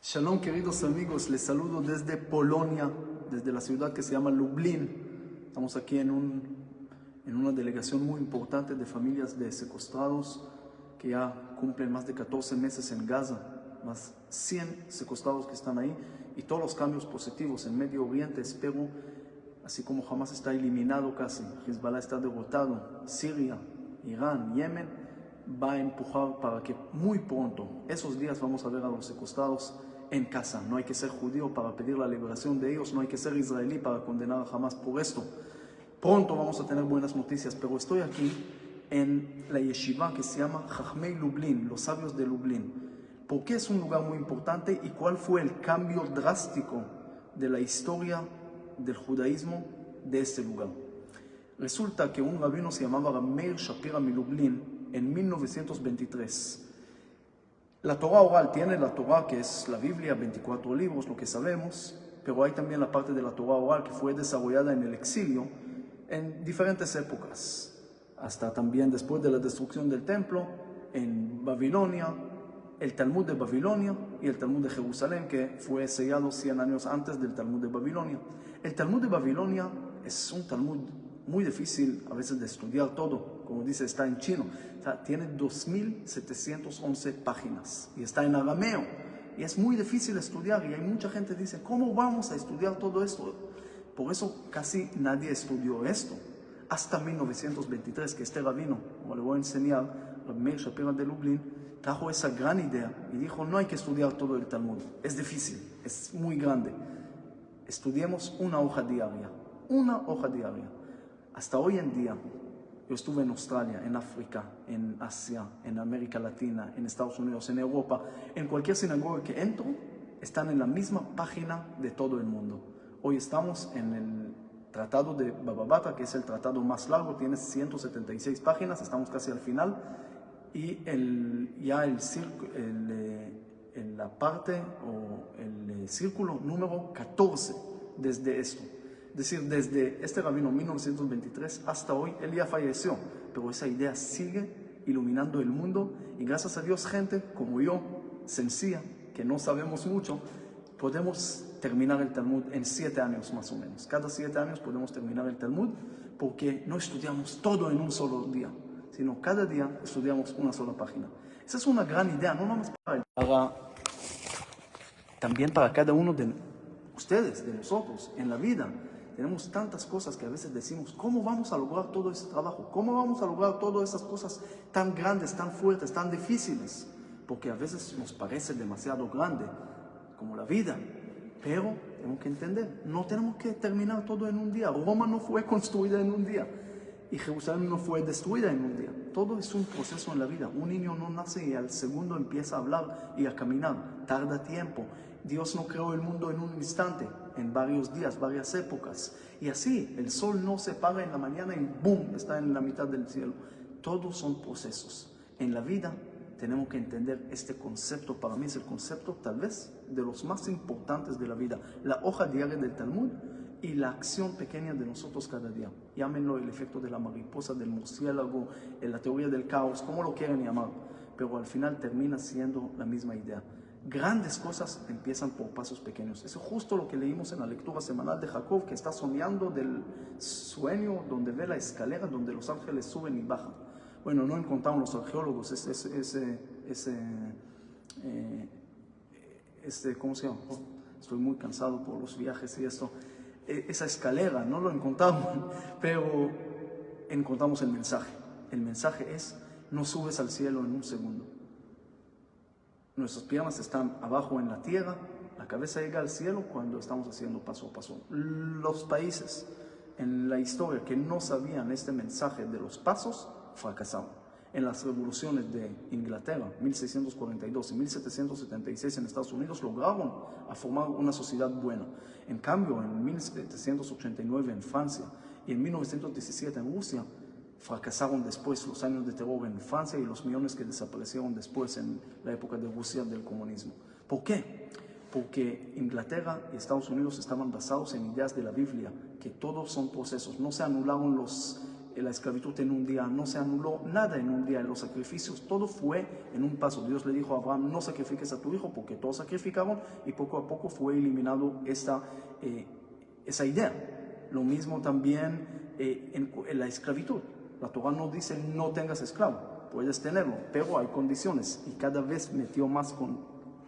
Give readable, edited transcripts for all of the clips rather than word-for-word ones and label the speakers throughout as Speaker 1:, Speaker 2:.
Speaker 1: Shalom, queridos amigos, les saludo desde Polonia, desde la ciudad que se llama Lublin. Estamos aquí en una delegación muy importante de familias de secuestrados que ya cumplen más de 14 meses en Gaza, más 100 secuestrados que están ahí y todos los cambios positivos en Medio Oriente. Espero, así como Hamas está eliminado casi, Hezbollah está derrotado, Siria, Irán, Yemen, va a empujar para que muy pronto, esos días, vamos a ver a los secuestrados en casa. No hay que ser judío para pedir la liberación de ellos, no hay que ser israelí para condenar a Hamas por esto. Pronto vamos a tener buenas noticias, pero estoy aquí en la yeshiva que se llama Chachmei Lublin, los sabios de Lublin. ¿Por qué es un lugar muy importante y cuál fue el cambio drástico de la historia del judaísmo de este lugar? Resulta que un rabino se llamaba Meir Shapira Lublin en 1923. La Torah oral tiene la Torah, que es la Biblia, 24 libros, lo que sabemos, pero hay también la parte de la Torah oral que fue desarrollada en el exilio en diferentes épocas, hasta también después de la destrucción del templo, en Babilonia, el Talmud de Babilonia y el Talmud de Jerusalén, que fue sellado 100 años antes del Talmud de Babilonia. El Talmud de Babilonia es un Talmud muy difícil a veces de estudiar todo, como dice, está en chino. O sea, tiene 2711 páginas y está en arameo y es muy difícil estudiar y hay mucha gente que dice, ¿cómo vamos a estudiar todo esto? Por eso casi nadie estudió esto hasta 1923, que este rabino, como le voy a enseñar, Rabbi Meir Shapira de Lublin, trajo esa gran idea y dijo, no hay que estudiar todo el Talmud, es difícil, es muy grande, estudiemos una hoja diaria. Hasta hoy en día, yo estuve en Australia, en África, en Asia, en América Latina, en Estados Unidos, en Europa. En cualquier sinagoga que entro, están en la misma página de todo el mundo. Hoy estamos en el Tratado de Baba Batra, que es el tratado más largo, tiene 176 páginas, estamos casi al final. Y la parte o el círculo número 14 desde esto. Es decir, desde este rabino 1923 hasta hoy, él ya falleció, pero esa idea sigue iluminando el mundo y gracias a Dios, gente como yo, sencilla, que no sabemos mucho, podemos terminar el Talmud en 7 años más o menos. Cada 7 años podemos terminar el Talmud porque no estudiamos todo en un solo día, sino cada día estudiamos una sola página. Esa es una gran idea, no nomás también para cada uno de ustedes, de nosotros, en la vida. Tenemos tantas cosas que a veces decimos, ¿cómo vamos a lograr todo ese trabajo? ¿Cómo vamos a lograr todas esas cosas tan grandes, tan fuertes, tan difíciles? Porque a veces nos parece demasiado grande, como la vida. Pero tenemos que entender, no tenemos que terminar todo en un día. Roma no fue construida en un día y Jerusalén no fue destruida en un día. Todo es un proceso en la vida. Un niño no nace y al segundo empieza a hablar y a caminar. Tarda tiempo. Dios no creó el mundo en un instante, en varios días, varias épocas. Y así, el sol no se para en la mañana y ¡boom!, está en la mitad del cielo. Todos son procesos. En la vida tenemos que entender este concepto. Para mí es el concepto tal vez de los más importantes de la vida. La hoja diaria del Talmud y la acción pequeña de nosotros cada día. Llámenlo el efecto de la mariposa, del murciélago, la teoría del caos, como lo quieran llamar. Pero al final termina siendo la misma idea. Grandes cosas empiezan por pasos pequeños. Eso es justo lo que leímos en la lectura semanal de Jacob, que está soñando del sueño donde ve la escalera donde los ángeles suben y bajan. Bueno, no encontraron los arqueólogos ¿cómo se llama? Oh, estoy muy cansado por los viajes y esto. Esa escalera, no lo encontramos, pero encontramos el mensaje. El mensaje es, no subes al cielo en un segundo. Nuestras piernas están abajo en la tierra, la cabeza llega al cielo cuando estamos haciendo paso a paso. Los países en la historia que no sabían este mensaje de los pasos, fracasaron. En las revoluciones de Inglaterra, 1642 y 1776 en Estados Unidos, lograron a formar una sociedad buena. En cambio, en 1789 en Francia y en 1917 en Rusia, fracasaron después los años de terror en Francia y los millones que desaparecieron después en la época de Rusia del comunismo. ¿Por qué? Porque Inglaterra y Estados Unidos estaban basados en ideas de la Biblia, que todos son procesos. No se anularon la esclavitud en un día, no se anuló nada en un día, en los sacrificios, todo fue en un paso. Dios le dijo a Abraham, no sacrifiques a tu hijo, porque todos sacrificaron, y poco a poco fue eliminado esa idea. Lo mismo también en la esclavitud. La Torah no dice no tengas esclavo, puedes tenerlo, pero hay condiciones, y cada vez metió más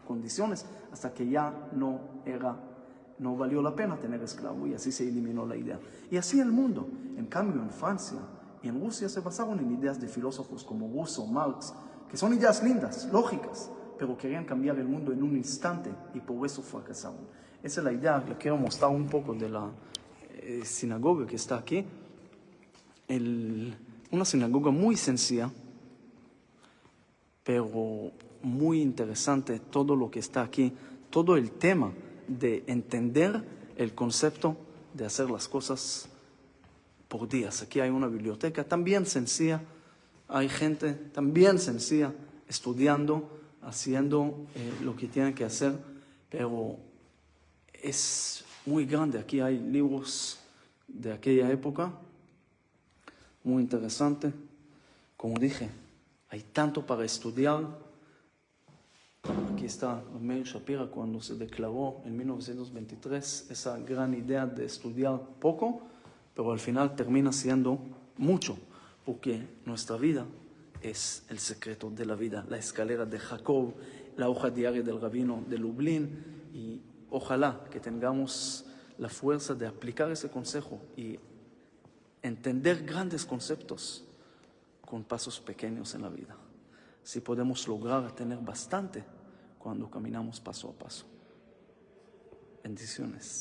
Speaker 1: condiciones hasta que ya no valió la pena tener esclavo, y así se eliminó la idea. Y así el mundo. En cambio, en Francia y en Rusia se basaron en ideas de filósofos como Rousseau, Marx, que son ideas lindas, lógicas, pero querían cambiar el mundo en un instante y por eso fracasaron. Esa es la idea. Le quiero mostrar un poco de la sinagoga que está aquí. Una sinagoga muy sencilla, pero muy interesante todo lo que está aquí, todo el tema de entender el concepto de hacer las cosas por días. Aquí hay una biblioteca también sencilla, hay gente también sencilla estudiando, haciendo lo que tienen que hacer, pero es muy grande. Aquí hay libros de aquella época, muy interesante. Como dije, hay tanto para estudiar. Aquí está Meir Shapira cuando se declaró en 1923 esa gran idea de estudiar poco, pero al final termina siendo mucho, porque nuestra vida es el secreto de la vida, la escalera de Jacob, la hoja diaria del rabino de Lublin, y ojalá que tengamos la fuerza de aplicar ese consejo y entender grandes conceptos con pasos pequeños en la vida. Si podemos lograr tener bastante cuando caminamos paso a paso. Bendiciones.